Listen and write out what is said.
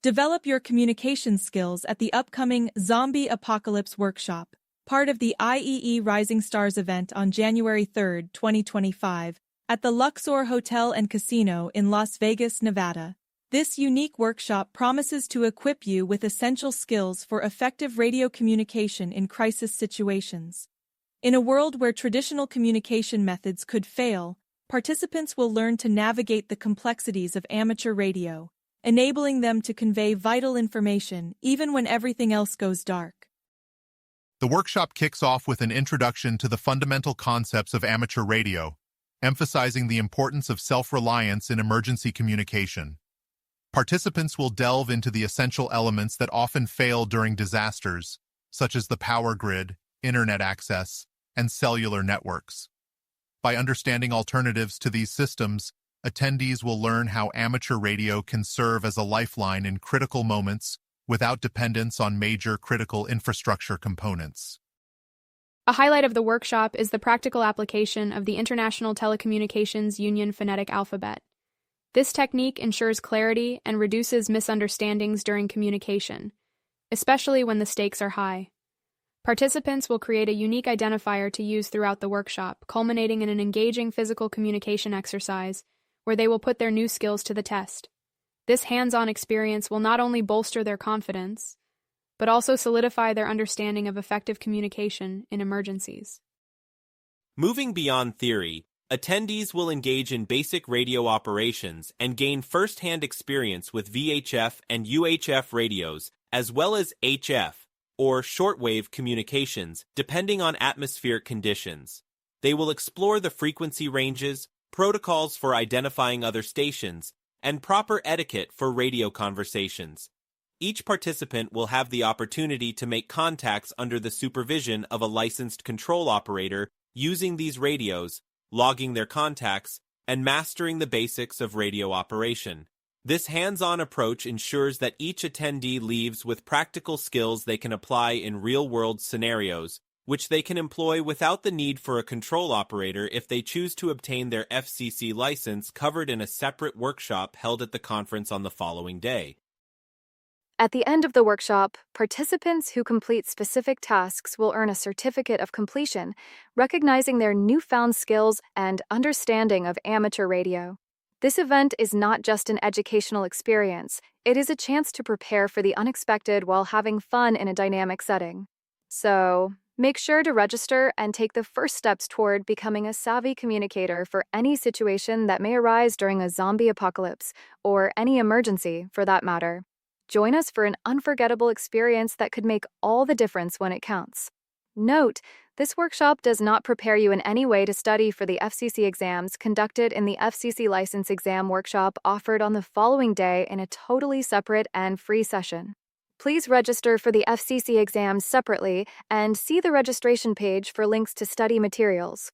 Develop your communication skills at the upcoming Zombie Apocalypse Workshop, part of the IEEE Rising Stars event on January 3, 2025, at the Luxor Hotel and Casino in Las Vegas, Nevada. This unique workshop promises to equip you with essential skills for effective radio communication in crisis situations. In a world where traditional communication methods could fail, participants will learn to navigate the complexities of amateur radio, enabling them to convey vital information even when everything else goes dark. The workshop kicks off with an introduction to the fundamental concepts of amateur radio, emphasizing the importance of self-reliance in emergency communication. Participants will delve into the essential elements that often fail during disasters, such as the power grid, internet access, and cellular networks. By understanding alternatives to these systems, attendees will learn how amateur radio can serve as a lifeline in critical moments without dependence on major critical infrastructure components. A highlight of the workshop is the practical application of the International Telecommunications Union phonetic alphabet. This technique ensures clarity and reduces misunderstandings during communication, especially when the stakes are high. Participants will create a unique identifier to use throughout the workshop, culminating in an engaging physical communication exercise where they will put their new skills to the test. This hands-on experience will not only bolster their confidence, but also solidify their understanding of effective communication in emergencies. Moving beyond theory, attendees will engage in basic radio operations and gain first-hand experience with VHF and UHF radios, as well as HF, or shortwave communications, depending on atmospheric conditions. They will explore the frequency ranges, protocols for identifying other stations, and proper etiquette for radio conversations. Each participant will have the opportunity to make contacts under the supervision of a licensed control operator using these radios, logging their contacts, and mastering the basics of radio operation. This hands-on approach ensures that each attendee leaves with practical skills they can apply in real-world scenarios, which they can employ without the need for a control operator if they choose to obtain their FCC license covered in a separate workshop held at the conference on the following day. At the end of the workshop, participants who complete specific tasks will earn a certificate of completion, recognizing their newfound skills and understanding of amateur radio. This event is not just an educational experience, it is a chance to prepare for the unexpected while having fun in a dynamic setting. So, make sure to register and take the first steps toward becoming a savvy communicator for any situation that may arise during a zombie apocalypse, or any emergency for that matter. Join us for an unforgettable experience that could make all the difference when it counts. Note, this workshop does not prepare you in any way to study for the FCC exams conducted in the FCC License Exam Workshop offered on the following day in a totally separate and free session. Please register for the FCC exams separately and see the registration page for links to study materials.